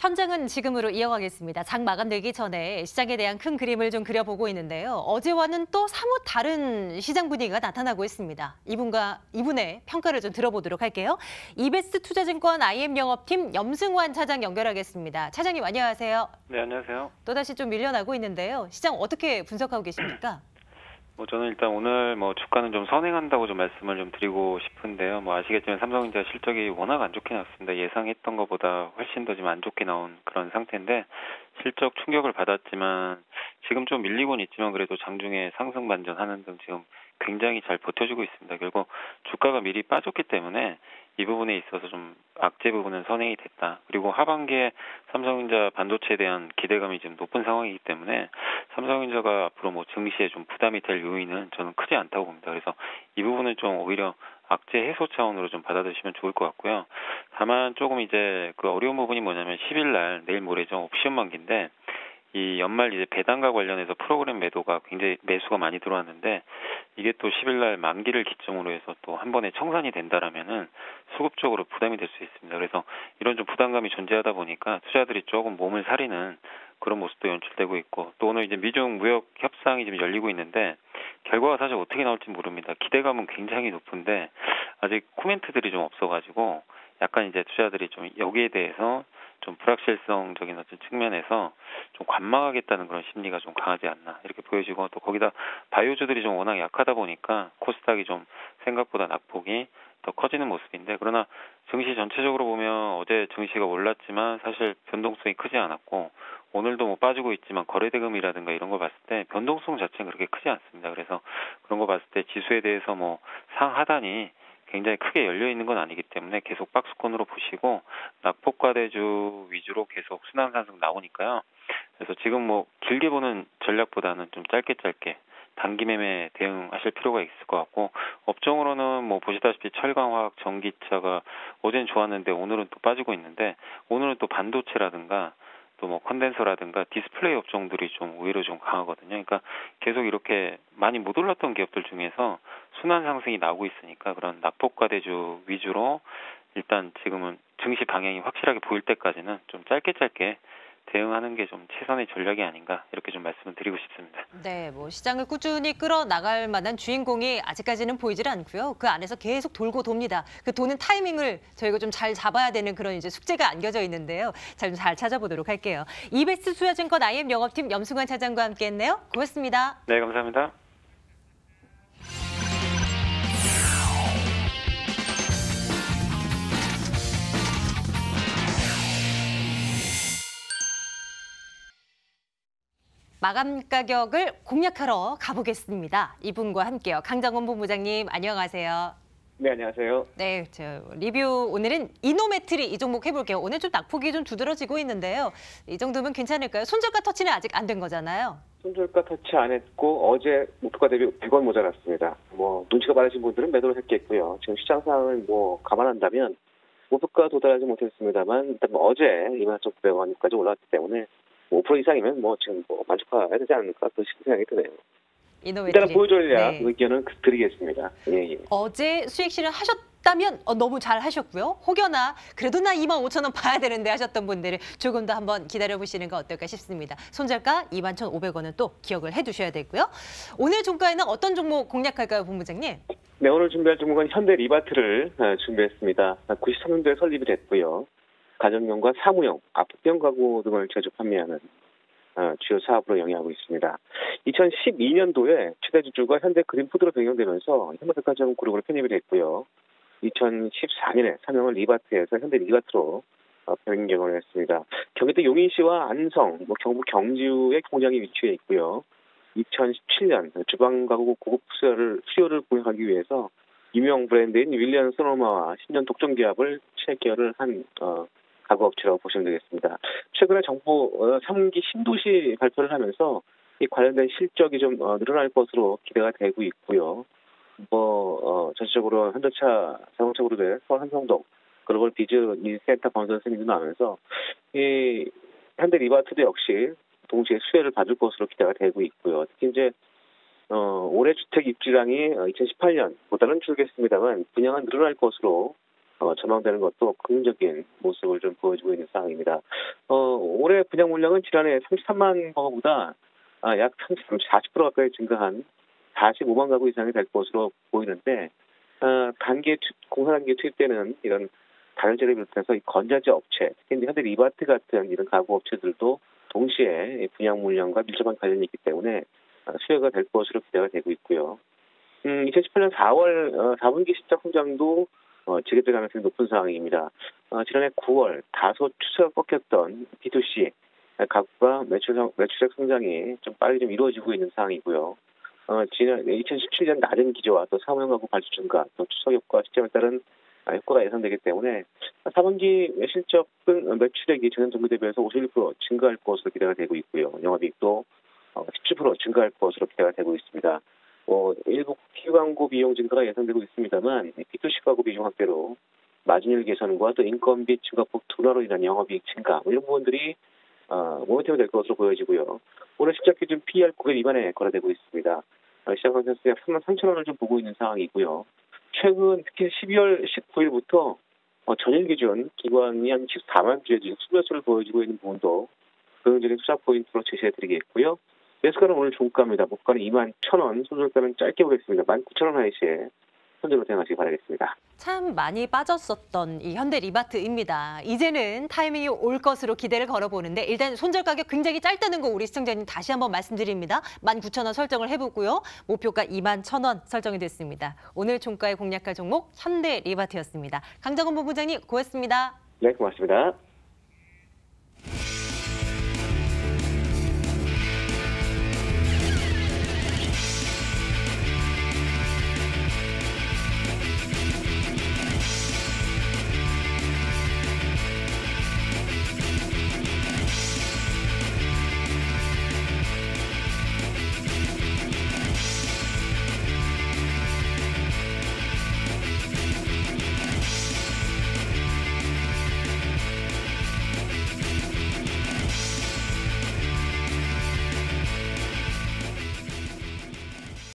현장은 지금으로 이어가겠습니다. 장 마감되기 전에 시장에 대한 큰 그림을 좀 그려보고 있는데요. 어제와는 또 사뭇 다른 시장 분위기가 나타나고 있습니다. 이분의 평가를 좀 들어보도록 할게요. 이베스트 투자증권 IM 영업팀 염승환 차장 연결하겠습니다. 차장님 안녕하세요. 네, 안녕하세요. 또다시 좀 밀려나고 있는데요. 시장 어떻게 분석하고 계십니까? 저는 일단 오늘 주가는 좀 선행한다고 좀 말씀을 좀 드리고 싶은데요. 아시겠지만 삼성전자 실적이 워낙 안 좋게 나왔습니다. 예상했던 것보다 훨씬 더 좀 안 좋게 나온 그런 상태인데 실적 충격을 받았지만 지금 좀 밀리고는 있지만 그래도 장중에 상승 반전하는 등 지금 굉장히 잘 버텨주고 있습니다. 결국 주가가 미리 빠졌기 때문에 이 부분에 있어서 좀 악재 부분은 선행이 됐다. 그리고 하반기에 삼성전자 반도체에 대한 기대감이 지금 높은 상황이기 때문에 삼성전자가 앞으로 증시에 좀 부담이 될 요인은 저는 크지 않다고 봅니다. 그래서 이 부분은 좀 오히려 악재 해소 차원으로 좀 받아들이시면 좋을 것 같고요. 다만 조금 이제 그 어려운 부분이 뭐냐면 10일 날 내일 모레죠. 옵션 만기인데 이 연말 이제 배당과 관련해서 프로그램 매도가 굉장히 매수가 많이 들어왔는데 이게 또 10일 날 만기를 기점으로 해서 또 한 번에 청산이 된다라면은 수급적으로 부담이 될 수 있습니다. 그래서 이런 좀 부담감이 존재하다 보니까 투자들이 조금 몸을 사리는 그런 모습도 연출되고 있고 또 오늘 이제 미중 무역 협상이 지금 열리고 있는데 결과가 사실 어떻게 나올지 모릅니다. 기대감은 굉장히 높은데 아직 코멘트들이 좀 없어가지고 약간 이제 투자들이 좀 여기에 대해서 좀 불확실성적인 어떤 측면에서 좀 관망하겠다는 그런 심리가 좀 강하지 않나 이렇게 보여지고 또 거기다 바이오주들이 좀 워낙 약하다 보니까 코스닥이 좀 생각보다 낙폭이 더 커지는 모습인데 그러나 증시 전체적으로 보면 어제 증시가 올랐지만 사실 변동성이 크지 않았고 오늘도 빠지고 있지만 거래대금이라든가 이런 걸 봤을 때 변동성 자체는 그렇게 크지 않습니다. 그래서 그런 거 봤을 때 지수에 대해서 상하단이 굉장히 크게 열려 있는 건 아니기 때문에 계속 박스권으로 보시고 낙폭과대주 위주로 계속 순환 상승 나오니까요. 그래서 지금 길게 보는 전략보다는 좀 짧게 단기 매매 대응하실 필요가 있을 것 같고 업종으로는 보시다시피 철강, 화학, 전기차가 어제는 좋았는데 오늘은 또 빠지고 있는데 오늘은 또 반도체라든가 또 컨덴서라든가 디스플레이 업종들이 좀 오히려 좀 강하거든요. 그러니까 계속 이렇게 많이 못 올랐던 기업들 중에서 순환 상승이 나오고 있으니까 그런 낙폭과대주 위주로 일단 지금은 증시 방향이 확실하게 보일 때까지는 좀 짧게 대응하는 게 좀 최선의 전략이 아닌가 이렇게 좀 말씀을 드리고 싶습니다. 네, 시장을 꾸준히 끌어나갈 만한 주인공이 아직까지는 보이질 않고요. 그 안에서 계속 돌고 돕니다. 그 도는 타이밍을 저희가 좀 잘 잡아야 되는 그런 이제 숙제가 안겨져 있는데요. 잘 찾아보도록 할게요. 이베스트 투자증권 IM 영업팀 염승환 차장과 함께했네요. 고맙습니다. 네, 감사합니다. 마감 가격을 공략하러 가보겠습니다. 이분과 함께요. 강정원 본부장님 안녕하세요. 네, 안녕하세요. 네, 리뷰 오늘은 이노메트리 이 종목 해볼게요. 오늘 좀 낙폭이 좀 두드러지고 있는데요. 이 정도면 괜찮을까요? 손절가 터치는 아직 안 된 거잖아요. 손절가 터치 안 했고 어제 목표가 대비 100원 모자랐습니다. 눈치가 빠르신 분들은 매도를 했겠고요. 지금 시장 상황을 감안한다면 목표가 도달하지 못했습니다만 일단 어제 21,900원까지 올랐기 때문에 5% 이상이면 지금 만족해야 되지 않을까 또 생각이 드네요. 일단 보여전략 의견은 드리겠습니다. 예. 어제 수익 실현하셨다면 너무 잘 하셨고요. 혹여나 그래도 나 25,000원 봐야 되는데 하셨던 분들은 조금 더 한번 기다려보시는 거 어떨까 싶습니다. 손절가 21,500원은 또 기억을 해두셔야 되고요. 오늘 종가에는 어떤 종목 공략할까요, 본부장님? 네, 오늘 준비할 종목은 현대 리바트를 준비했습니다. 93년도에 설립이 됐고요. 가정용과 사무용, 아프병 가구 등을 제조 판매하는 주요 사업으로 영위하고 있습니다. 2012년도에 최대 주주가 현대 그린푸드로 변경되면서 현대백화점 그룹으로 편입이 됐고요. 2014년에 사명을 리바트에서 현대 리바트로 변경을 했습니다. 경기도 용인시와 안성, 경북 경주에 공장이 위치해 있고요. 2017년 주방 가구 고급 수요를 공략하기 위해서 유명 브랜드인 윌리엄 소노마와 10년 독점 계약을 체결을 한 가구업체라고 보시면 되겠습니다. 최근에 정부 3기 신도시 발표를 하면서 이 관련된 실적이 좀 늘어날 것으로 기대가 되고 있고요. 전체적으로 현대차 자동차 그룹의 서울 한성동 글로벌 비즈니스 센터 건설 승인도 나면서 이 현대 리바트도 역시 동시에 수혜를 받을 것으로 기대가 되고 있고요. 특히 이제 올해 주택 입주량이 2018년보다는 줄겠습니다만 분양은 늘어날 것으로 전망되는 것도 긍정적인 모습을 좀 보여주고 있는 상황입니다. 올해 분양 물량은 지난해 33만 가구보다 약 40% 가까이 증가한 45만 가구 이상이 될 것으로 보이는데 공사 단계 투입 때는 이런 다혈질을 비롯해서 이 건자재 업체, 특히 현대 리바트 같은 이런 가구 업체들도 동시에 분양 물량과 밀접한 관련이 있기 때문에 수요가 될 것으로 기대가 되고 있고요. 2018년 4월 4분기 실적 성장도 재개될 가능성이 높은 상황입니다. 지난해 9월 다소 추세가 꺾였던 B2C 가구가 매출액 성장이 좀 빨리 좀 이루어지고 있는 상황이고요. 지난 2017년 낮은 기조와 또 사무용 가구 발주 증가, 또 추석 효과 시점에 따른 효과가 예상되기 때문에 4분기 실적은 매출액이 전년 동기 대비해서 51% 증가할 것으로 기대가 되고 있고요. 영업이익도 17% 증가할 것으로 기대가 되고 있습니다. 일부 기후 광고 비용 증가가 예상되고 있습니다만 B2C 가구 비중 확대로 마진율 개선과 또 인건비 증가폭 둔화로 인한 영업이익 증가 이런 부분들이 모멘텀이 될 것으로 보여지고요. 오늘 실적 기준 PER 9배 미만에 거래되고 있습니다. 시장 컨센서스 약 3만 3천 원을 좀 보고 있는 상황이고요. 최근 특히 12월 19일부터 전일 기준 기관이 한 14만 주의 수배수를 보여주고 있는 부분도 긍정적인 투자 포인트로 제시해드리겠고요. 매수가는 오늘 종가입니다. 목가는 2만 1,000원, 손절가는 짧게 보겠습니다. 19,000원 하이시에 손절로 대응하시기 바라겠습니다. 참 많이 빠졌었던 이 현대 리바트입니다. 이제는 타이밍이 올 것으로 기대를 걸어보는데 일단 손절 가격 굉장히 짧다는 거 우리 시청자님 다시 한번 말씀드립니다. 19,000원 설정을 해보고요. 목표가 21,000원 설정이 됐습니다. 오늘 종가에 공략할 종목 현대 리바트였습니다. 강정원 본부장님 고맙습니다. 네, 고맙습니다.